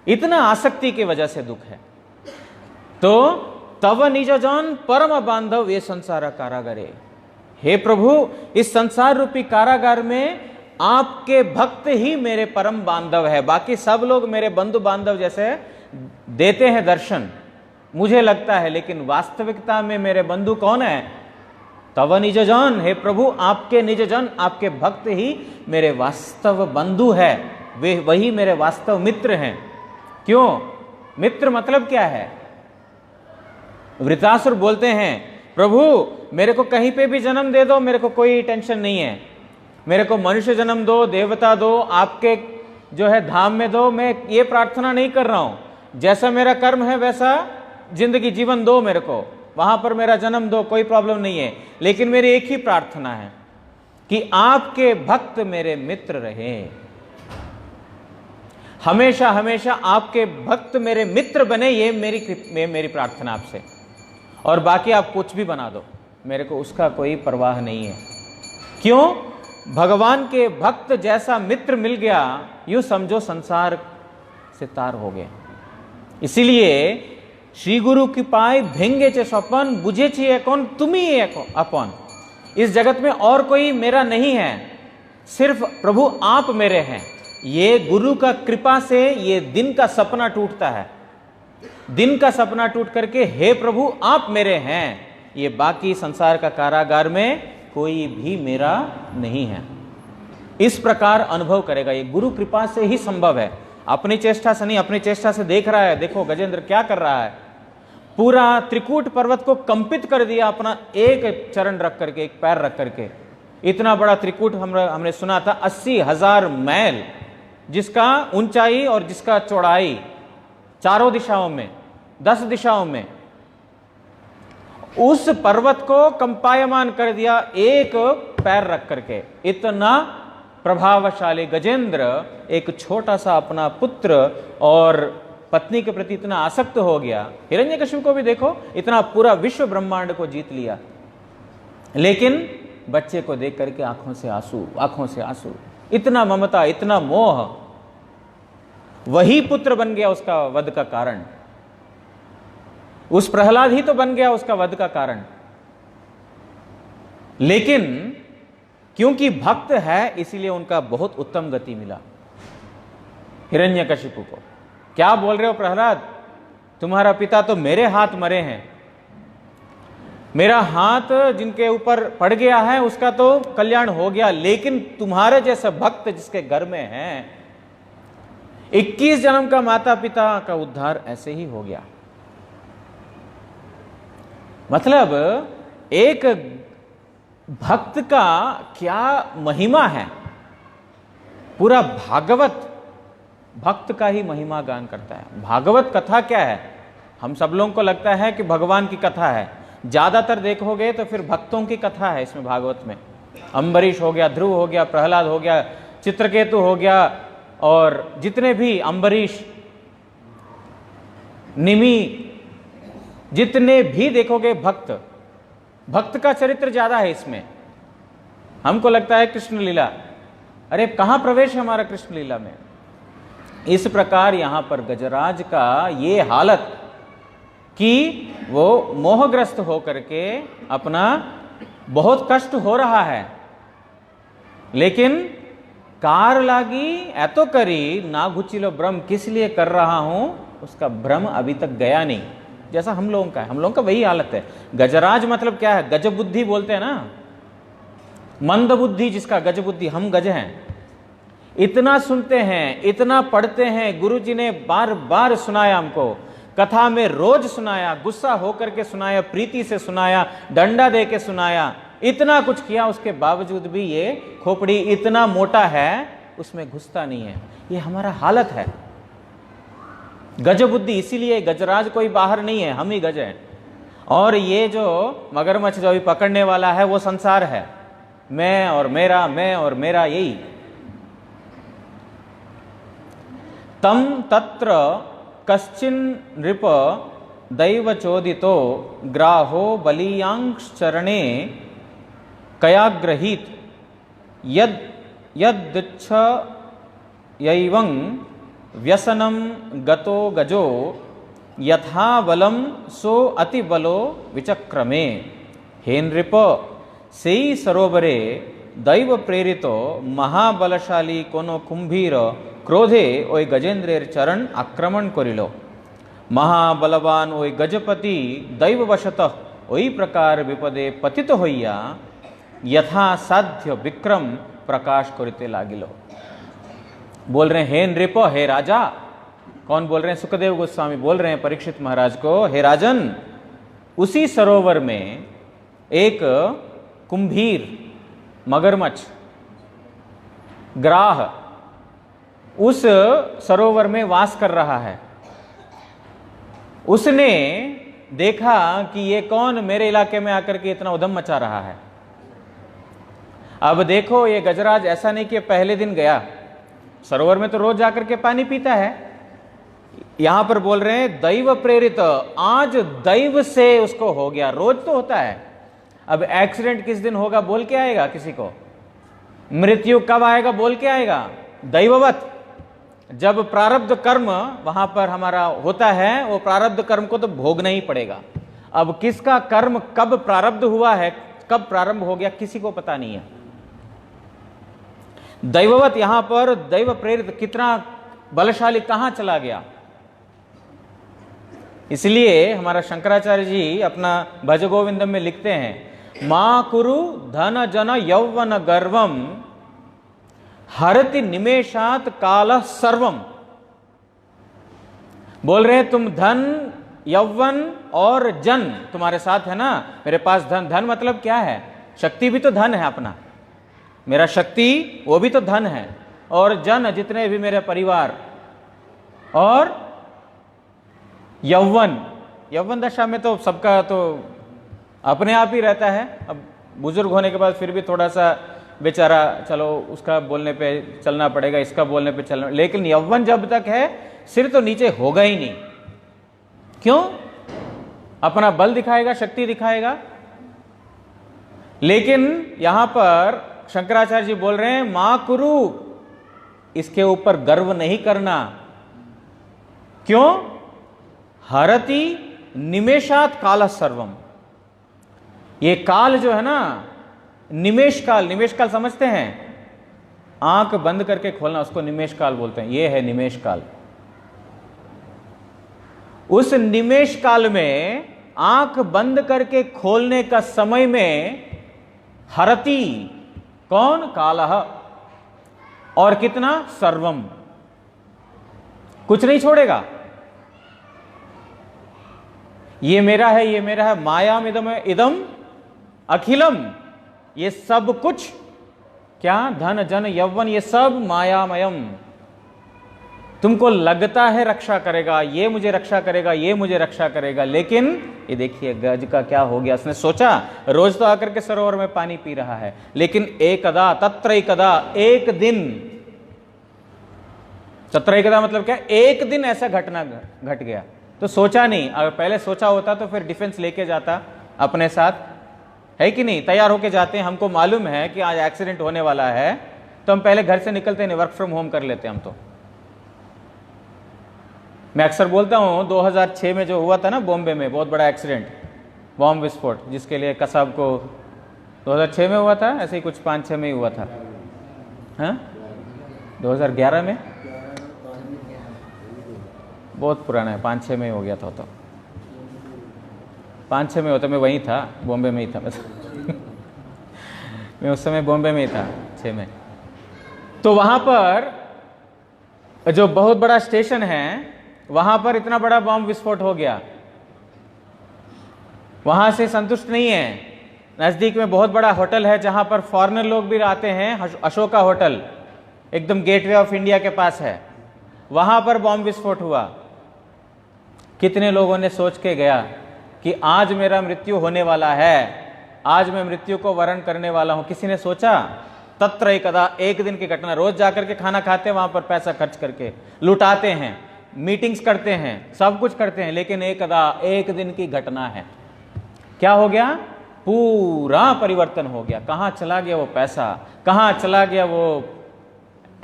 इतना आसक्ति की वजह से दुख है। तो तव निज जन परम बांधव ये संसार कारागारे, हे प्रभु इस संसार रूपी कारागार में आपके भक्त ही मेरे परम बांधव है। बाकी सब लोग मेरे बंधु बांधव जैसे देते हैं दर्शन, मुझे लगता है, लेकिन वास्तविकता में मेरे बंधु कौन है? तव निज जन, हे प्रभु आपके निज जन, आपके भक्त ही मेरे वास्तव बंधु है, वे वही मेरे वास्तव मित्र हैं। क्यों? मित्र मतलब क्या है? वृत्रासुर बोलते हैं, प्रभु मेरे को कहीं पे भी जन्म दे दो, मेरे को कोई टेंशन नहीं है, मेरे को मनुष्य जन्म दो, देवता दो, आपके जो है धाम में दो, मैं ये प्रार्थना नहीं कर रहा हूं, जैसा मेरा कर्म है वैसा जिंदगी जीवन दो, मेरे को वहां पर मेरा जन्म दो, कोई प्रॉब्लम नहीं है। लेकिन मेरी एक ही प्रार्थना है कि आपके भक्त मेरे मित्र रहे, हमेशा हमेशा आपके भक्त मेरे मित्र बने, ये मेरी प्रार्थना आपसे, और बाकी आप कुछ भी बना दो, मेरे को उसका कोई परवाह नहीं है। क्यों? भगवान के भक्त जैसा मित्र मिल गया, यूं समझो संसार से तार हो गए। इसीलिए श्री गुरु की पाए भेंगे चे स्वपन, बुझे ची कौन, तुम ही अपन, इस जगत में और कोई मेरा नहीं है, सिर्फ प्रभु आप मेरे हैं। ये गुरु का कृपा से ये दिन का सपना टूटता है, दिन का सपना टूट करके हे प्रभु आप मेरे हैं, ये बाकी संसार का कारागार में कोई भी मेरा नहीं है, इस प्रकार अनुभव करेगा। ये गुरु कृपा से ही संभव है, अपनी चेष्टा से नहीं। अपनी चेष्टा से देख रहा है, देखो गजेंद्र क्या कर रहा है, पूरा त्रिकूट पर्वत को कंपित कर दिया अपना एक चरण रख करके, एक पैर रख करके। इतना बड़ा त्रिकूट हमने सुना था 80,000 मैल जिसका ऊंचाई और जिसका चौड़ाई, चारों दिशाओं में 10 दिशाओं में, उस पर्वत को कंपायमान कर दिया एक पैर रख करके। इतना प्रभावशाली गजेंद्र एक छोटा सा अपना पुत्र और पत्नी के प्रति इतना आसक्त हो गया। हिरण्यकशिपु को भी देखो, इतना पूरा विश्व ब्रह्मांड को जीत लिया, लेकिन बच्चे को देख करके आंखों से आंसू, आंखों से आंसू, इतना ममता, इतना मोह, वही पुत्र बन गया उसका वध का कारण। उस प्रहलाद ही तो बन गया उसका वध का कारण। लेकिन क्योंकि भक्त है इसीलिए उनका बहुत उत्तम गति मिला। हिरण्यकशिपु को क्या बोल रहे हो प्रहलाद, तुम्हारा पिता तो मेरे हाथ मरे हैं, मेरा हाथ जिनके ऊपर पड़ गया है उसका तो कल्याण हो गया, लेकिन तुम्हारे जैसे भक्त जिसके घर में हैं 21 जन्म का माता पिता का उद्धार ऐसे ही हो गया। मतलब एक भक्त का क्या महिमा है, पूरा भागवत भक्त का ही महिमा गान करता है। भागवत कथा क्या है, हम सब लोगों को लगता है कि भगवान की कथा है, ज्यादातर देखोगे तो फिर भक्तों की कथा है इसमें भागवत में। अम्बरीश हो गया, ध्रुव हो गया, प्रहलाद हो गया, चित्रकेतु हो गया, और जितने भी अम्बरीश, निमि, जितने भी देखोगे भक्त, भक्त का चरित्र ज्यादा है इसमें। हमको लगता है कृष्ण लीला, अरे कहां प्रवेश है हमारा कृष्ण लीला में। इस प्रकार यहां पर गजराज का ये हालत कि वो मोहग्रस्त होकर के अपना बहुत कष्ट हो रहा है, लेकिन कार लागी ऐतो करी ना घुचिलो भ्रम, किस लिए कर रहा हूं उसका भ्रम अभी तक गया नहीं, जैसा हम लोगों का है। हम लोगों का वही हालत है। गजराज मतलब क्या है, गज बुद्धि बोलते हैं ना, मंद बुद्धि जिसका, गज बुद्धि, हम गज हैं। इतना सुनते हैं, इतना पढ़ते हैं, गुरुजी ने बार बार सुनाया हमको, कथा में रोज सुनाया, गुस्सा होकर के सुनाया, प्रीति से सुनाया, डंडा दे के सुनाया, इतना कुछ किया, उसके बावजूद भी ये खोपड़ी इतना मोटा है उसमें घुसता नहीं है। ये हमारा हालत है, गज बुद्धि। इसीलिए गजराज कोई बाहर नहीं है, हम ही गज हैं। और ये जो मगरमच्छ जो अभी पकड़ने वाला है वो संसार है, मैं और मेरा, मैं और मेरा, यही। तम तत्र कश्चिन नृप दैव चोदितो ग्राहो बलीयांश्चरणे कयाग्रहीत यद यद्छ यैवं व्यसनम गतो गजो यथा बलम सो अति बलो विचक्रमे। हे नृप, सेई सरोवरे दैव प्रेरितो महाबलशाली कोनो कुंभीर क्रोधे ओय गजेंद्रेर चरण आक्रमण करिलो। महाबलवान ओय गजपति दैववशतः ओई प्रकार विपदे पतित होइया यथा साध्य विक्रम प्रकाश करिते लागिलो। बोल रहे हैं हे नृप, हे राजा। कौन बोल रहे हैं? सुखदेव गोस्वामी बोल रहे हैं परीक्षित महाराज को, हे राजन, उसी सरोवर में एक कुंभीर, मगरमच्छ, ग्राह उस सरोवर में वास कर रहा है। उसने देखा कि ये कौन मेरे इलाके में आकर के इतना उधम मचा रहा है। अब देखो, ये गजराज ऐसा नहीं कि पहले दिन गया, सरोवर में तो रोज जाकर के पानी पीता है। यहां पर बोल रहे हैं दैव प्रेरित, आज दैव से उसको हो गया। रोज तो होता है, अब एक्सीडेंट किस दिन होगा बोल के आएगा किसी को? मृत्यु कब आएगा बोल के आएगा? दैववत जब प्रारब्ध कर्म वहां पर हमारा होता है, वो प्रारब्ध कर्म को तो भोगना ही पड़ेगा। अब किसका कर्म कब प्रारब्ध हुआ है, कब प्रारंभ हो गया, किसी को पता नहीं है। दैववत यहां पर दैव प्रेरित कितना बलशाली कहां चला गया। इसलिए हमारा शंकराचार्य जी अपना भज गोविंदम में लिखते हैं, मां कुरु धन जन यौवन गर्वम हरति निमेषात काल सर्वम। बोल रहे हैं तुम धन, यौवन और जन तुम्हारे साथ है ना, मेरे पास धन। धन मतलब क्या है? शक्ति भी तो धन है अपना, मेरा शक्ति वो भी तो धन है, और जन जितने भी मेरे परिवार, और यौवन, यौवन दशा में तो सबका तो अपने आप ही रहता है। अब बुजुर्ग होने के बाद फिर भी थोड़ा सा बेचारा, चलो उसका बोलने पे चलना पड़ेगा, इसका बोलने पे चलना, लेकिन यौवन जब तक है सिर तो नीचे होगा ही नहीं। क्यों? अपना बल दिखाएगा, शक्ति दिखाएगा। लेकिन यहां पर शंकराचार्य जी बोल रहे हैं मां कुरु, इसके ऊपर गर्व नहीं करना। क्यों? हरति निमेषात काल सर्वम। ये काल जो है ना, निमेष काल, निमेष काल समझते हैं? आंख बंद करके खोलना, उसको निमेष काल बोलते हैं। ये है निमेष काल। उस निमेष काल में आंख बंद करके खोलने का समय में हरति कौन? कालह, और कितना? सर्वम, कुछ नहीं छोड़ेगा। ये मेरा है, ये मेरा है, मायाम इदम इदम अखिलम, ये सब कुछ क्या? धन जन यौवन, ये सब मायामयम। तुमको लगता है रक्षा करेगा, ये मुझे रक्षा करेगा, ये मुझे रक्षा करेगा, लेकिन ये देखिए गज का क्या हो गया। उसने सोचा रोज तो आकर के सरोवर में पानी पी रहा है, लेकिन एकदा तत्रैकदा, एक दिन, तत्रैकदा मतलब क्या? एक दिन ऐसा घटना घट गया। तो सोचा नहीं, अगर पहले सोचा होता तो फिर डिफेंस लेके जाता अपने साथ, है कि नहीं? तैयार होके जाते हैं, हमको मालूम है कि आज एक्सीडेंट होने वाला है, तो हम पहले घर से निकलते नहीं, वर्क फ्रॉम होम कर लेते हम तो। मैं अक्सर बोलता हूं 2006 में जो हुआ था ना बॉम्बे में, बहुत बड़ा एक्सीडेंट, बॉम्ब विस्फोट, जिसके लिए कसाब को 2006 में हुआ था, ऐसे ही कुछ 5-6 में ही हुआ था। हाँ, 2011 में, बहुत पुराना है, 5-6 में ही हो गया था। तो 5-6 में होता, मैं वहीं था, बॉम्बे में ही था मैं उस समय बॉम्बे में ही था, 6 में। तो वहां पर जो बहुत बड़ा स्टेशन है, वहां पर इतना बड़ा बॉम्ब विस्फोट हो गया। वहां से संतुष्ट नहीं है, नजदीक में बहुत बड़ा होटल है जहां पर फॉरेनर लोग भी आते हैं, अशोका होटल, एकदम गेटवे ऑफ इंडिया के पास है। वहां पर बॉम्ब विस्फोट हुआ। कितने लोगों ने सोच के गया कि आज मेरा मृत्यु होने वाला है, आज मैं मृत्यु को वरण करने वाला हूं। किसी ने सोचा? तत्रैकदा, एक दिन की घटना। रोज जाकर के खाना खाते हैं, वहां पर पैसा खर्च करके लुटाते हैं, मीटिंग्स करते हैं, सब कुछ करते हैं, लेकिन एक दिन की घटना है। क्या हो गया? पूरा परिवर्तन हो गया। कहां चला गया वो पैसा, कहां चला गया वो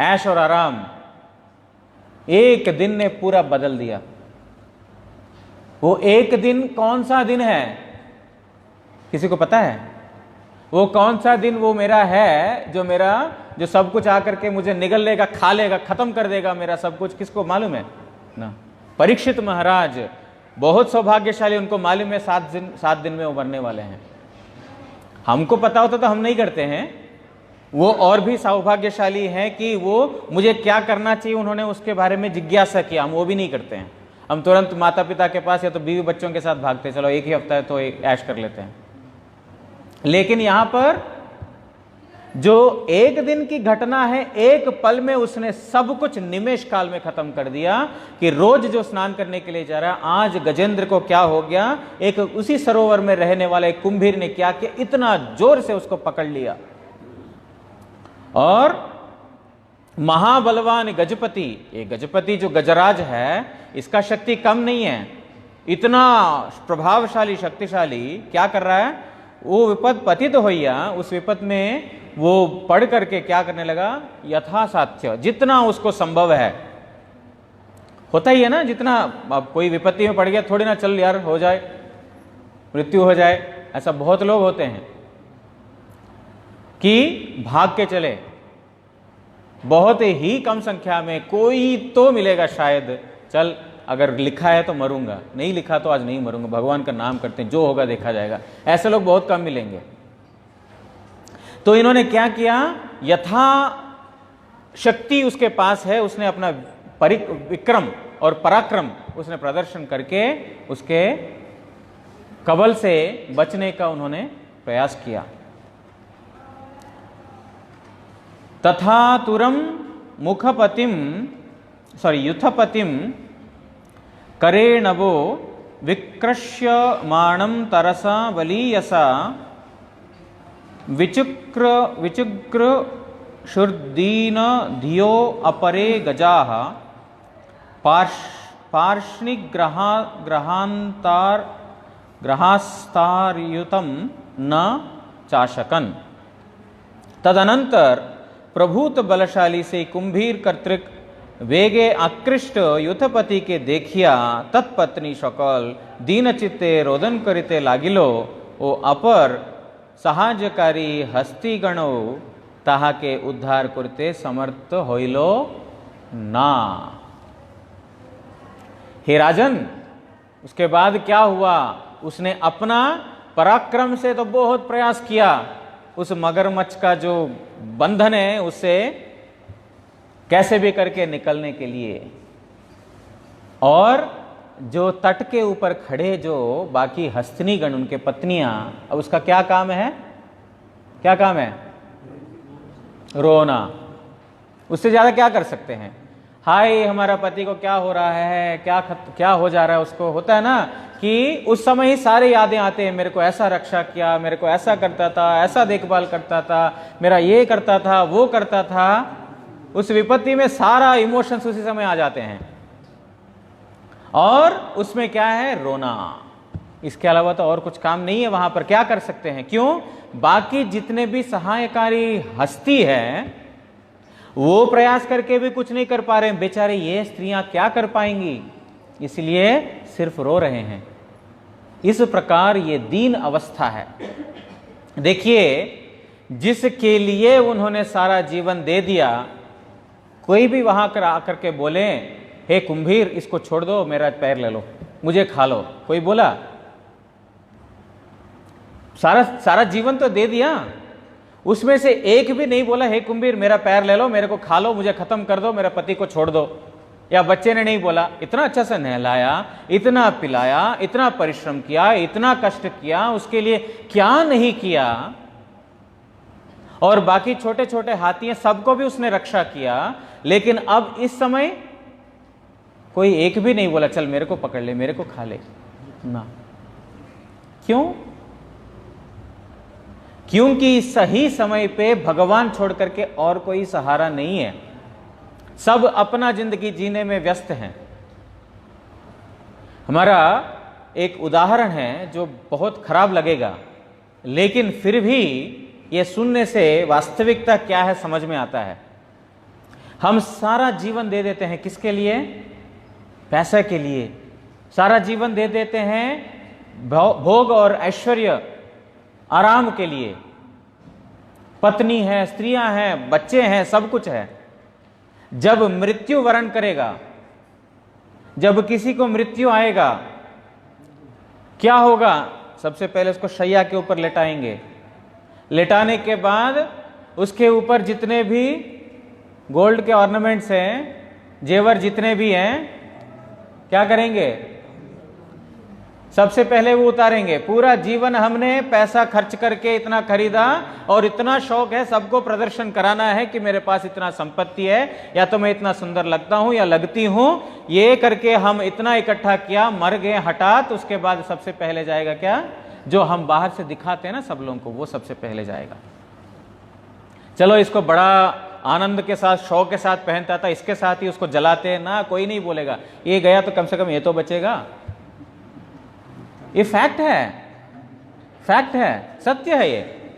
ऐश और आराम? एक दिन ने पूरा बदल दिया। वो एक दिन कौन सा दिन है? किसी को पता है? वो कौन सा दिन वो मेरा है जो सब कुछ आकर के मुझे निगल लेगा, खा लेगा, खत्म कर देगा मेरा सब कुछ? किसको मालूम है ना? परीक्षित महाराज बहुत सौभाग्यशाली, उनको मालूम है 7 दिन में वो मरने वाले हैं। हमको पता होता तो हम नहीं करते हैं। वो और भी सौभाग्यशाली हैं कि वो मुझे क्या करना चाहिए उन्होंने उसके बारे में जिज्ञासा किया, हम वो भी नहीं करते हैं। हम तुरंत माता पिता के पास या तो बीवी बच्चों के साथ भागते, चलो एक ही हफ्ता है तो ऐश कर लेते हैं। लेकिन यहां पर जो एक दिन की घटना है, एक पल में उसने सब कुछ निमेष काल में खत्म कर दिया कि रोज जो स्नान करने के लिए जा रहा है, आज गजेंद्र को क्या हो गया, एक उसी सरोवर में रहने वाले एक कुंभीर ने क्या किया, इतना जोर से उसको पकड़ लिया और महाबलवान गजपति, ये गजपति जो गजराज है, इसका शक्ति कम नहीं है, इतना प्रभावशाली शक्तिशाली, क्या कर रहा है, वो विपद पतित होइया, उस विपद में वो पढ़ करके क्या करने लगा, यथासाध्य जितना उसको संभव है, होता ही है ना, जितना अब कोई विपत्ति में पड़ गया थोड़ी ना चल यार हो जाए, मृत्यु हो जाए, ऐसा बहुत लोग होते हैं कि भाग के चले, बहुत ही कम संख्या में कोई तो मिलेगा शायद, चल अगर लिखा है तो मरूंगा, नहीं लिखा तो आज नहीं मरूंगा, भगवान का नाम करते हैं, जो होगा देखा जाएगा, ऐसे लोग बहुत कम मिलेंगे। तो इन्होंने क्या किया, यथा शक्ति उसके पास है, उसने अपना विक्रम और पराक्रम उसने प्रदर्शन करके उसके कबल से बचने का उन्होंने प्रयास किया। तथा तुरम युथपतिम करेणवो विक्रश्यमाणं तरसा बलीयसा विचुक्र शुर्दीन धियो अपरे गजाः ग्रहास्तारयुतं न चाशकन। तदनंतर प्रभूत बलशाली से कुंभीर कर्तृक वेगे आकृष्ट युथपति के देखिया तत्पत्नी सकल दीन चित्ते रोदन करिते लागिलो, ओ अपर सहायकारी हस्तिगणो ताहाके उद्धार करते समर्थ होइलो ना। हे राजन, उसके बाद क्या हुआ, उसने अपना पराक्रम से तो बहुत प्रयास किया, उस मगरमच्छ का जो बंधन है उससे कैसे भी करके निकलने के लिए, और जो तट के ऊपर खड़े जो बाकी हस्तिनीगण, उनके पत्नियां, अब उसका क्या काम है, क्या काम है, रोना। उससे ज्यादा क्या कर सकते हैं, हाय हमारा पति को क्या हो रहा है, क्या हो जा रहा है, उसको होता है ना कि उस समय ही सारे यादें आते हैं, मेरे को ऐसा रक्षा किया, मेरे को ऐसा करता था, ऐसा देखभाल करता था, मेरा ये करता था, वो करता था, उस विपत्ति में सारा इमोशंस उसी समय आ जाते हैं, और उसमें क्या है, रोना। इसके अलावा तो और कुछ काम नहीं है वहां पर, क्या कर सकते हैं, क्यों, बाकी जितने भी सहायकारी हस्ती है वो प्रयास करके भी कुछ नहीं कर पा रहे हैं, बेचारे ये स्त्रियां क्या कर पाएंगी, इसलिए सिर्फ रो रहे हैं। इस प्रकार ये दीन अवस्था है। देखिए, जिसके लिए उन्होंने सारा जीवन दे दिया, कोई भी वहां कर आकर के बोले, हे कुंभीर इसको छोड़ दो, मेरा पैर ले लो, मुझे खा लो, कोई बोला, सारा जीवन तो दे दिया, उसमें से एक भी नहीं बोला हे कुंभीर मेरा पैर ले लो, मेरे को खा लो, मुझे खत्म कर दो, मेरा पति को छोड़ दो। या बच्चे ने नहीं बोला, इतना अच्छा से नहलाया, इतना पिलाया, इतना परिश्रम किया, इतना कष्ट किया, उसके लिए क्या नहीं किया, और बाकी छोटे छोटे हाथी हैं, सबको भी उसने रक्षा किया, लेकिन अब इस समय कोई एक भी नहीं बोला चल मेरे को पकड़ ले, मेरे को खा ले ना। क्यों? क्योंकि सही समय पे भगवान छोड़ करके और कोई सहारा नहीं है, सब अपना जिंदगी जीने में व्यस्त हैं। हमारा एक उदाहरण है जो बहुत खराब लगेगा, लेकिन फिर भी ये सुनने से वास्तविकता क्या है समझ में आता है। हम सारा जीवन दे देते हैं किसके लिए? पैसे के लिए। सारा जीवन दे देते हैं भोग और ऐश्वर्य, आराम के लिए। पत्नी है, स्त्रियां हैं, बच्चे हैं, सब कुछ है। जब मृत्यु वरण करेगा, जब किसी को मृत्यु आएगा, क्या होगा? सबसे पहले उसको शैया के ऊपर लेटाएंगे। लेटाने के बाद उसके ऊपर जितने भी गोल्ड के ऑर्नामेंट्स हैं, जेवर जितने भी हैं, क्या करेंगे? सबसे पहले वो उतारेंगे। पूरा जीवन हमने पैसा खर्च करके इतना खरीदा और इतना शौक है सबको प्रदर्शन कराना है कि मेरे पास इतना संपत्ति है, या तो मैं इतना सुंदर लगता हूं या लगती हूं, ये करके हम इतना इकट्ठा किया, मर गए हठात, उसके बाद सबसे पहले जाएगा क्या? जो हम बाहर से दिखाते हैं ना सब लोगों को, वो सबसे पहले जाएगा। चलो इसको बड़ा आनंद के साथ शौक के साथ पहनता था, इसके साथ ही उसको जलाते हैं ना, कोई नहीं बोलेगा। ये गया तो कम से कम ये तो बचेगा। ये फैक्ट है, फैक्ट है, सत्य है ये।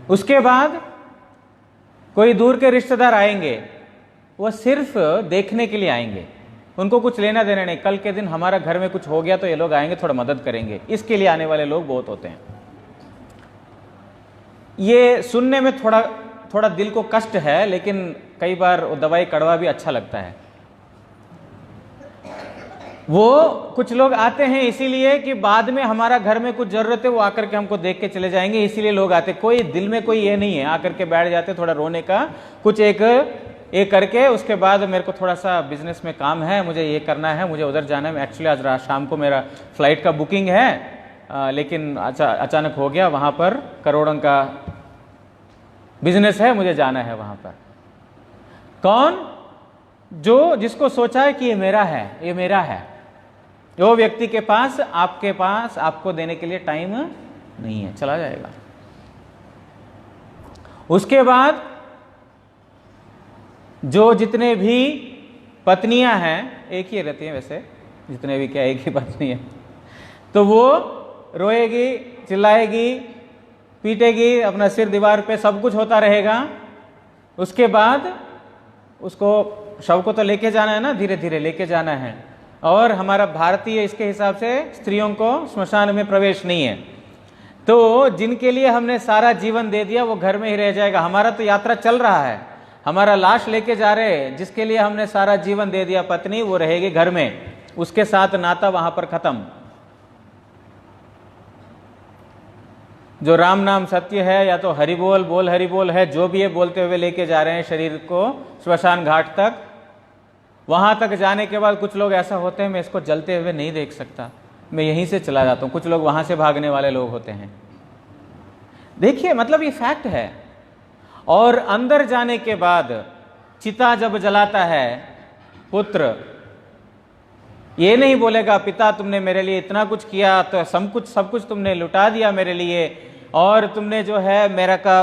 उसके बाद कोई दूर के रिश्तेदार आएंगे, वो सिर्फ देखने के लिए आएंगे, उनको कुछ लेना देना नहीं। कल के दिन हमारा घर में कुछ हो गया तो ये लोग आएंगे, थोड़ा मदद करेंगे, इसके लिए आने वाले लोग बहुत होते हैं। ये सुनने में थोड़ा दिल को कष्ट है, लेकिन कई बार वो दवाई कड़वा भी अच्छा लगता है। वो कुछ लोग आते हैं इसीलिए कि बाद में हमारा घर में कुछ जरूरत है, वो आकर के हमको देख के चले जाएंगे, इसीलिए लोग आते। कोई दिल में कोई ये नहीं है, आकर के बैठ जाते थोड़ा रोने का, कुछ एक करके उसके बाद मेरे को थोड़ा सा बिजनेस में काम है, मुझे ये करना है, मुझे उधर जाना है। एक्चुअली आज शाम को मेरा फ्लाइट का बुकिंग है, लेकिन अचानक हो गया, वहां पर करोड़ों का बिजनेस है, मुझे जाना है वहां पर। कौन? जो जिसको सोचा है कि ये मेरा है, ये मेरा है। वो व्यक्ति के पास आपको देने के लिए टाइम नहीं है, चला जाएगा। उसके बाद जो जितने भी पत्नियां हैं, एक ही रहती हैं वैसे, जितने भी क्या एक ही पत्नी है, तो वो रोएगी, चिल्लाएगी, पीटेगी, अपना सिर दीवार पे, सब कुछ होता रहेगा। उसके बाद उसको शव को तो लेके जाना है ना, धीरे धीरे लेके जाना है। और हमारा भारतीय इसके हिसाब से स्त्रियों को स्मशान में प्रवेश नहीं है, तो जिनके लिए हमने सारा जीवन दे दिया वो घर में ही रह जाएगा। हमारा तो यात्रा चल रहा है, हमारा लाश लेके जा रहे हैं, जिसके लिए हमने सारा जीवन दे दिया पत्नी, वो रहेगी घर में, उसके साथ नाता वहां पर खत्म। जो राम नाम सत्य है, या तो हरि बोल हरि बोल है, जो भी है बोलते हुए लेके जा रहे हैं शरीर को श्मशान घाट तक। वहां तक जाने के बाद कुछ लोग ऐसा होते हैं, मैं इसको जलते हुए नहीं देख सकता, मैं यहीं से चला जाता हूं। कुछ लोग वहां से भागने वाले लोग होते हैं। देखिए, मतलब ये फैक्ट है। और अंदर जाने के बाद चिता जब जलाता है पुत्र, ये नहीं बोलेगा पिता तुमने मेरे लिए इतना कुछ किया, तो सब कुछ तुमने लुटा दिया मेरे लिए, और तुमने जो है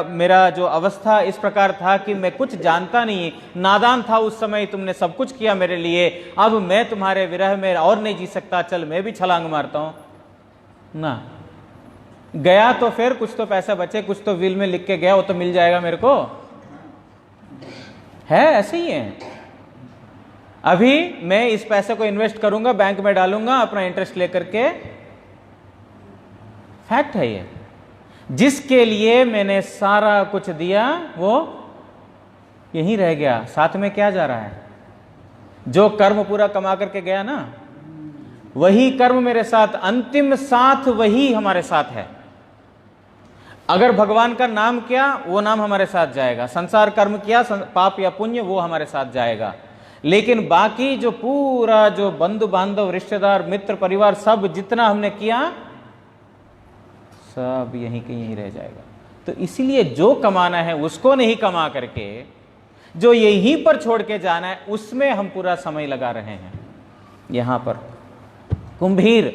मेरा जो अवस्था इस प्रकार था कि मैं कुछ जानता नहीं, नादान था उस समय, तुमने सब कुछ किया मेरे लिए, अब मैं तुम्हारे विरह में और नहीं जी सकता, चल मैं भी छलांग मारता हूं ना। गया तो फिर कुछ तो पैसा बचे, कुछ तो विल में लिख के गया, वो तो मिल जाएगा मेरे को, है ऐसे ही है। अभी मैं इस पैसे को इन्वेस्ट करूंगा, बैंक में डालूंगा अपना इंटरेस्ट लेकर के, फैक्ट है ये। जिसके लिए मैंने सारा कुछ दिया वो यहीं रह गया, साथ में क्या जा रहा है? जो कर्म पूरा कमा करके गया ना, वही कर्म मेरे साथ, अंतिम साथ वही हमारे साथ है। अगर भगवान का नाम किया, वो नाम हमारे साथ जाएगा। संसार कर्म किया, पाप या पुण्य, वो हमारे साथ जाएगा। लेकिन बाकी जो पूरा जो बंधु बांधव, रिश्तेदार, मित्र, परिवार, सब जितना हमने किया, सब यहीं के यहीं रह जाएगा। तो इसीलिए जो कमाना है उसको नहीं कमा करके, जो यहीं पर छोड़ के जाना है उसमें हम पूरा समय लगा रहे हैं। यहां पर कुंभीर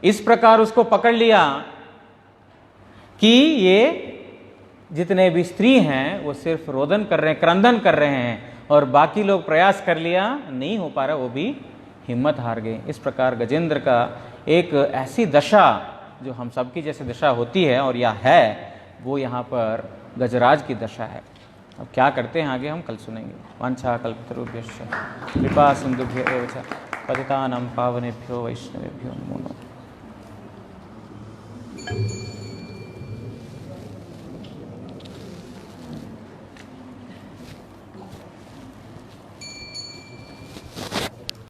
इस प्रकार उसको पकड़ लिया कि ये जितने भी स्त्री हैं वो सिर्फ रोदन कर रहे हैं, क्रंदन कर रहे हैं, और बाकी लोग प्रयास कर लिया, नहीं हो पा रहा, वो भी हिम्मत हार गए। इस प्रकार गजेंद्र का एक ऐसी दशा जो हम सबकी जैसे दशा होती है और यह है, वो यहाँ पर गजराज की दशा है। अब क्या करते हैं आगे हम कल सुनेंगे। वांछा कल्पतरुभ्यश्च कृपा सिंधुभ्यो एव च पतितानां पावनेभ्यो वैष्णवेभ्यो नमो नमः।